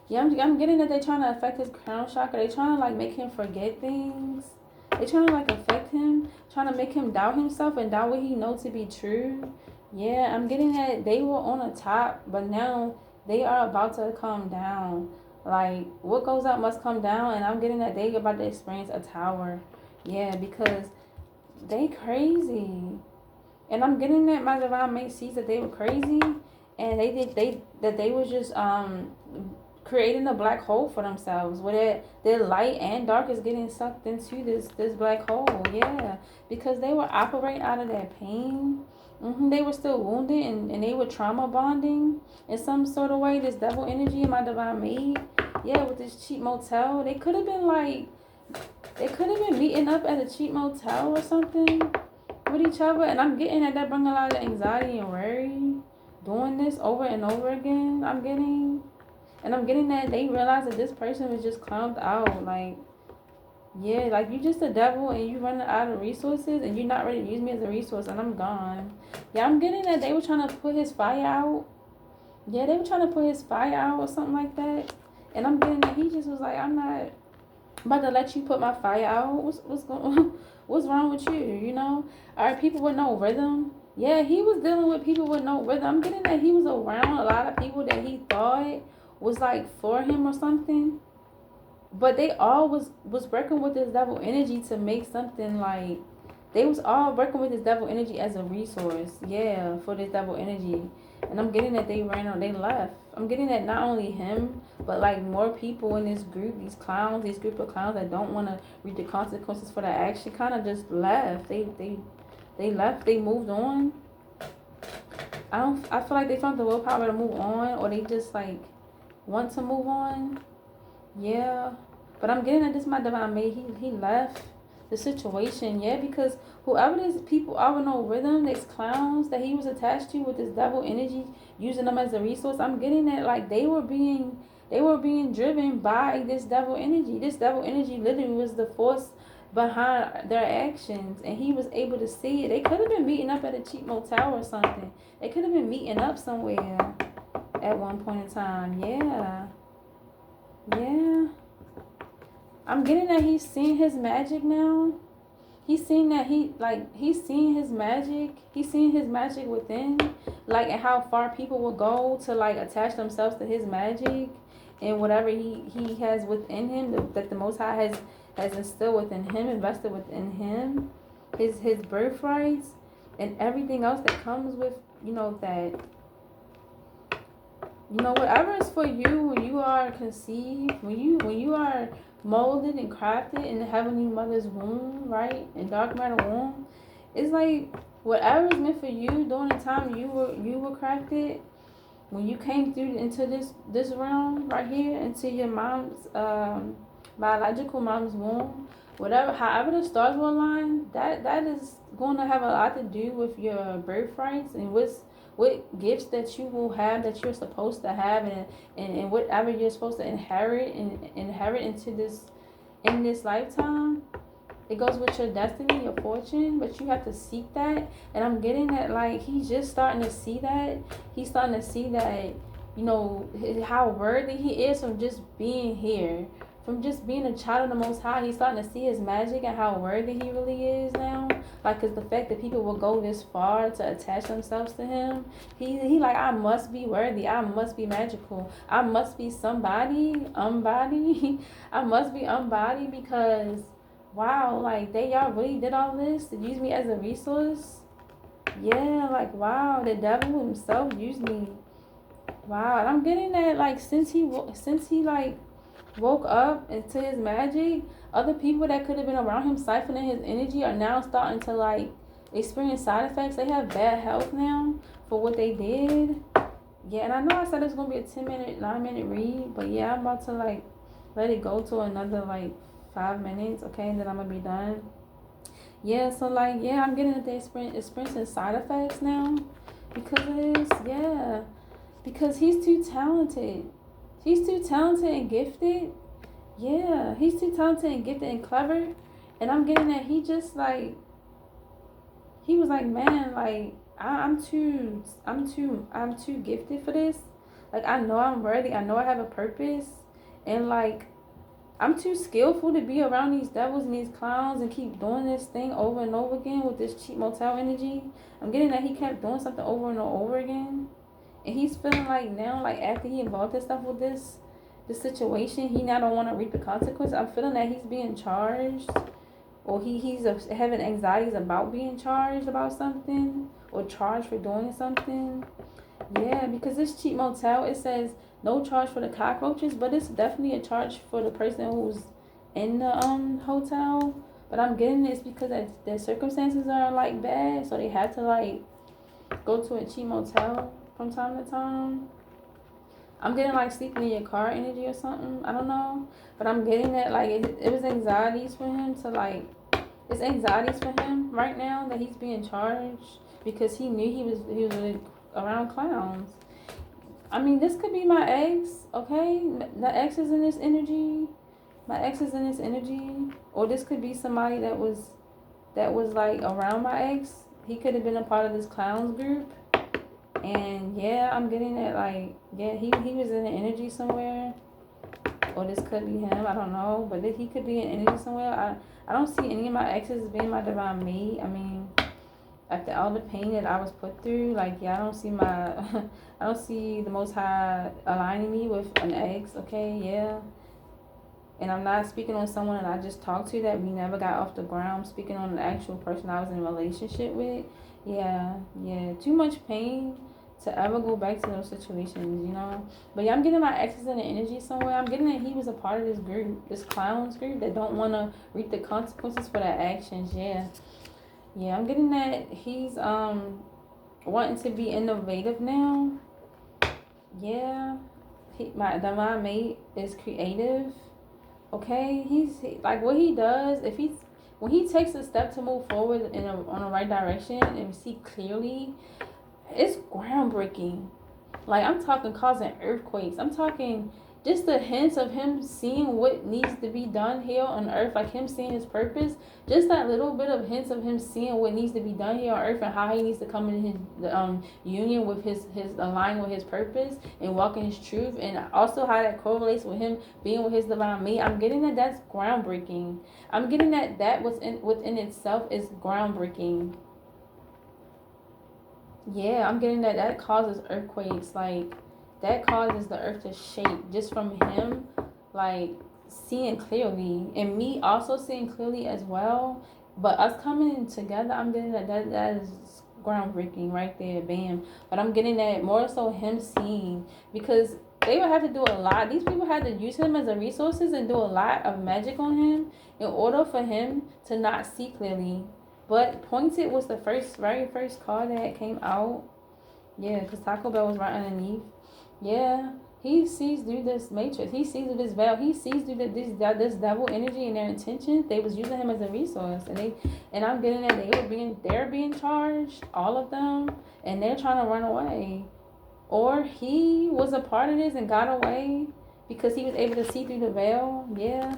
Yeah, I'm getting that they trying to affect his crown chakra. They trying to like make him forget things. They trying to like affect him, trying to make him doubt himself and doubt what he knows to be true. Yeah, I'm getting that they were on the top, but now they are about to come down. Like what goes up must come down, and I'm getting that they about to experience a tower. Yeah, because they crazy. And I'm getting that my divine mate sees that they were crazy, and they was just creating a black hole for themselves, where their light and dark is getting sucked into this black hole. Yeah, because they were operating out of that pain. They were still wounded, and they were trauma bonding in some sort of way. This devil energy in my divine mate. Yeah, with this cheap motel, they could have been like, they could have been meeting up at a cheap motel or something with each other. And I'm getting that bring a lot of anxiety and worry doing this over and over again. I'm getting that they realize that this person was just clowned out. Like, yeah, like you just a devil and you running out of resources and you're not ready to use me as a resource and I'm gone. Yeah, I'm getting that they were trying to put his fire out. Yeah, they were trying to put his fire out or something like that. And I'm getting that he just was like, I'm not about to let you put my fire out. What's going on? What's wrong with you? You know? Are people with no rhythm? Yeah, he was dealing with people with no rhythm. I'm getting that he was around a lot of people that he thought was like for him or something. But they all was working with this devil energy to make something like they was all working with this devil energy as a resource. Yeah, for this devil energy. And I'm getting that they ran out, they left. I'm getting that not only him, but like more people in this group, these clowns, this group of clowns that don't want to read the consequences for their action, kind of just left. They left. They moved on. I feel like they found the willpower to move on, or they just like want to move on. Yeah, but I'm getting that this my divine mate. He left the situation. Yeah, because whoever these people are with no rhythm, these clowns that he was attached to with this devil energy, using them as a resource. I'm getting that like they were being driven by this devil energy. This devil energy literally was the force behind their actions, and he was able to see it. They could have been meeting up at a cheap motel or something. They could have been meeting up somewhere at one point in time. Yeah. Yeah. I'm getting that he's seen his magic now. He's seen that he's seen his magic. He's seen his magic within. Like, and how far people will go to like attach themselves to his magic and whatever he has within him, that the Most High has instilled within him, invested within him, his birthrights and everything else that comes with, that whatever is for you when you are conceived, when you are molded and crafted in the heavenly mother's womb, right? In dark matter womb. It's like whatever is meant for you during the time you were crafted, when you came through into this realm right here, into your mom's biological mom's womb, whatever, however the stars will align, that is going to have a lot to do with your birthrights and what gifts that you will have, that you're supposed to have, and whatever you're supposed to inherit into this in this lifetime. It goes with your destiny, your fortune, but you have to seek that. And I'm getting that like he's just starting to see that. He's starting to see that, how worthy he is from just being here, from just being a child of the Most High. He's starting to see his magic and how worthy he really is now. Like, cause the fact that people will go this far to attach themselves to him, he like, I must be worthy. I must be magical. I must be somebody, unbody. I must be unbody because, wow, like y'all really did all this to use me as a resource. Yeah, like wow, the devil himself used me. Wow, and I'm getting that like since he like woke up into his magic, other people that could have been around him siphoning his energy are now starting to like experience side effects. They have bad health now for what they did. Yeah, and I know I said it's gonna be a 10-minute, 9-minute read, but yeah, I'm about to like let it go to another like 5 minutes, okay, and then I'm gonna be done. Yeah, so like yeah, I'm getting that they experiencing side effects now because of this. Yeah, because he's too talented. He's too talented and gifted. Yeah, he's too talented and gifted and clever. And I'm getting that he just like, he was like, man, like I'm too gifted for this. Like, I know I'm worthy. I know I have a purpose. And, like, I'm too skillful to be around these devils and these clowns and keep doing this thing over and over again with this cheap motel energy. I'm getting that he kept doing something over and over again. And he's feeling like now, like, after he involved himself with this situation, he now don't want to reap the consequences. I'm feeling that he's being charged, or he's having anxieties about being charged about something, or charged for doing something. Yeah, because this cheap motel, it says no charge for the cockroaches, but it's definitely a charge for the person who's in the hotel. But I'm getting this because their circumstances are like bad, so they had to like go to a cheap motel from time to time. I'm getting like sleeping in your car energy or something. I don't know, but I'm getting that like it was anxieties for him to like. It's anxieties for him right now that he's being charged because he knew he was really around clowns. I mean, this could be my ex, okay? The ex is in this energy. My ex is in this energy, or this could be somebody that was like around my ex. He could have been a part of this clowns group. And yeah, I'm getting that like, yeah, he was in the energy somewhere. Or this could be him, I don't know. But he could be in energy somewhere. I don't see any of my exes being my divine mate. I mean, after all the pain that I was put through, like, yeah, I don't see I don't see the Most High aligning me with an ex, okay, yeah. And I'm not speaking on someone that I just talked to that we never got off the ground. I'm speaking on an actual person I was in a relationship with. Yeah, too much pain to ever go back to those situations, you know. But yeah, I'm getting my exes in the energy somewhere. I'm getting that he was a part of this group, this clowns group that don't want to reap the consequences for their actions. Yeah, I'm getting that he's wanting to be innovative now. Yeah, my divine mate is creative. Okay, he's like what he does. When he takes a step to move forward on the right direction and see clearly, it's groundbreaking. Like, I'm talking causing earthquakes. I'm talking just the hints of him seeing what needs to be done here on earth, like him seeing his purpose. Just that little bit of hints of him seeing what needs to be done here on earth and how he needs to come in his union with his align with his purpose and walk in his truth, and also how that correlates with him being with his divine mate. I'm getting that that's groundbreaking. I'm getting that within itself is groundbreaking. Yeah, I'm getting that causes earthquakes. Like, that causes the earth to shake just from him, like, seeing clearly. And me also seeing clearly as well. But us coming together, I'm getting that is groundbreaking right there. Bam. But I'm getting that more so him seeing. Because they would have to do a lot. These people had to use him as a resources and do a lot of magic on him in order for him to not see clearly. But Pointed was the very first card that came out. Yeah, because Taco Bell was right underneath. Yeah, he sees through this matrix. He sees through this veil. He sees through this devil energy and their intentions. They was using him as a resource, and I'm getting that they're being charged, all of them, and they're trying to run away, or he was a part of this and got away because he was able to see through the veil. Yeah.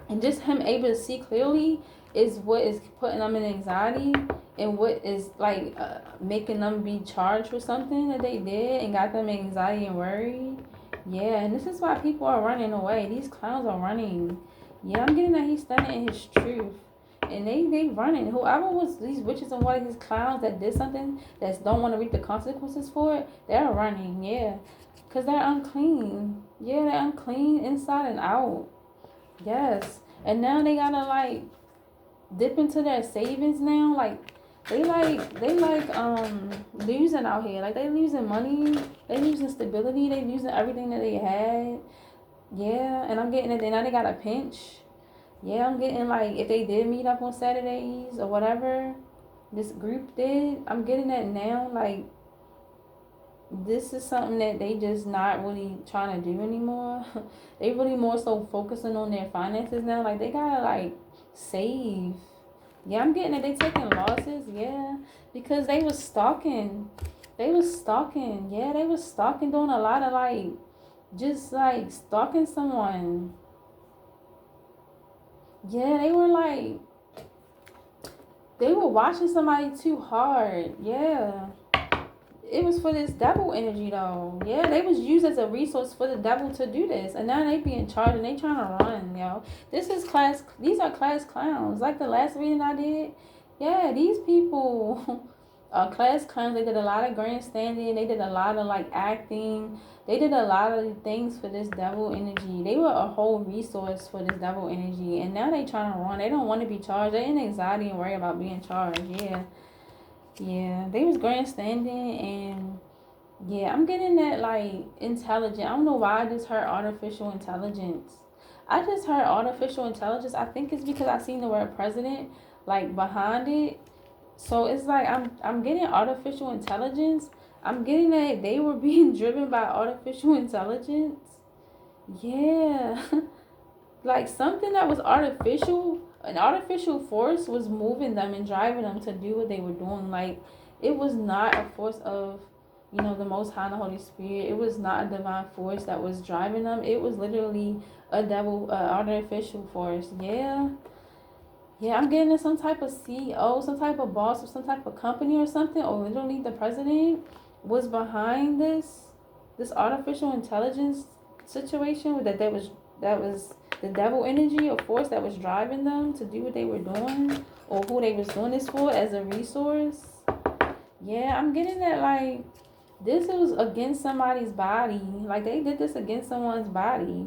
And just him able to see clearly is what is putting them in anxiety, and what is like making them be charged with something that they did and got them anxiety and worry. Yeah, and this is why people are running away. These clowns are running. Yeah, I'm getting that he's standing in his truth. And they running. Whoever was these witches and what these clowns that did something that don't want to reap the consequences for it, they're running. Yeah, because they're unclean. Yeah, they're unclean inside and out. Yes. And now they gotta like dip into their savings now. Like they losing out here. Like they losing money. They losing stability. They losing everything that they had. Yeah. And I'm getting it. Now they got a pinch. Yeah, I'm getting like if they did meet up on Saturdays or whatever this group did, I'm getting that now. Like this is something that they just not really trying to do anymore. They really more so focusing on their finances now. Like they gotta like save. Yeah, I'm getting it. They taking losses. Yeah, because they was stalking. Yeah, they was stalking, doing a lot of like just like stalking someone. Yeah, they were watching somebody too hard. Yeah. it was for this devil energy though. Yeah, they was used as a resource for the devil to do this, and now they be in charge and they trying to run, yo. This is class. These are class clowns. Like the last reading I did. Yeah, these people are class clowns. They did a lot of grandstanding. They did a lot of like acting. They did a lot of things for this devil energy. They were a whole resource for this devil energy, and now they trying to run. They don't want to be charged. They in anxiety and worry about being charged. Yeah. Yeah, they was grandstanding, and yeah, I'm getting that like intelligent. I don't know why I just heard artificial intelligence. I just heard artificial intelligence. I think it's because I seen the word president like behind it. So it's like I'm getting artificial intelligence. I'm getting that they were being driven by artificial intelligence. Yeah. Like something that was artificial, an artificial force was moving them and driving them to do what they were doing. Like it was not a force of, the Most High and the Holy Spirit. It was not a divine force that was driving them. It was literally a devil, artificial force. Yeah. Yeah, I'm getting some type of CEO, some type of boss or some type of company or something, or literally the president was behind this artificial intelligence situation that was the devil energy or force that was driving them to do what they were doing or who they was doing this for as a resource. Yeah, I'm getting that like this was against somebody's body. Like they did this against someone's body.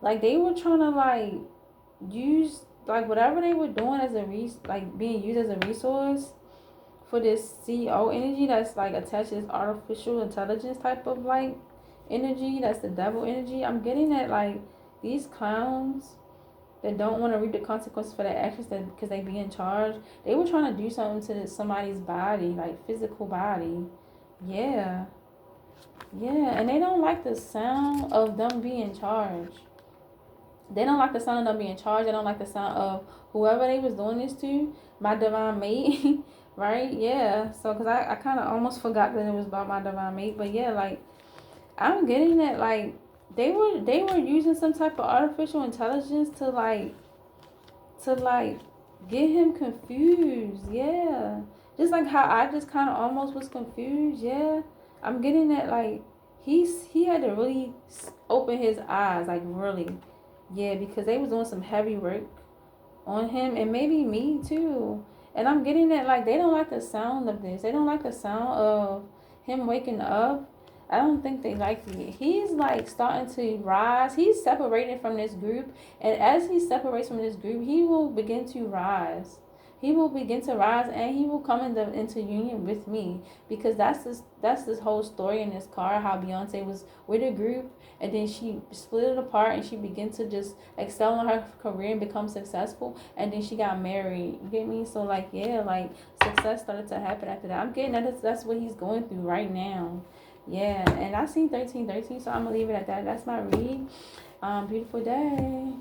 Like they were trying to like use like whatever they were doing as like being used as a resource for this CEO energy that's like attached to this artificial intelligence type of like energy. That's the devil energy. I'm getting that like these clowns that don't want to reap the consequences for their actions that because they be in charge. They were trying to do something to somebody's body, like physical body. Yeah. Yeah, and they don't like the sound of them being in charge. They don't like the sound of them being charged. They don't like the sound of whoever they was doing this to, my divine mate, right? Yeah. So, because I kind of almost forgot that it was about my divine mate. But yeah, like, I'm getting that, like, they were using some type of artificial intelligence to get him confused. Yeah. Just like how I just kind of almost was confused. Yeah. I'm getting that, like, he had to really open his eyes, like, really. Yeah, because they was doing some heavy work on him and maybe me too. And I'm getting that like they don't like the sound of this. They don't like the sound of him waking up. I don't think they like it. He's like starting to rise. He's separating from this group. And as he separates from this group, he will begin to rise. He will begin to rise and he will come into union with me. Because that's this whole story in this car, how Beyonce was with a group and then she split it apart and she began to just excel in her career and become successful, and then she got married. You get me? So like yeah, like success started to happen after that. I'm getting that's what he's going through right now. Yeah, and I seen 1313, so I'm gonna leave it at that. That's my read. Beautiful day.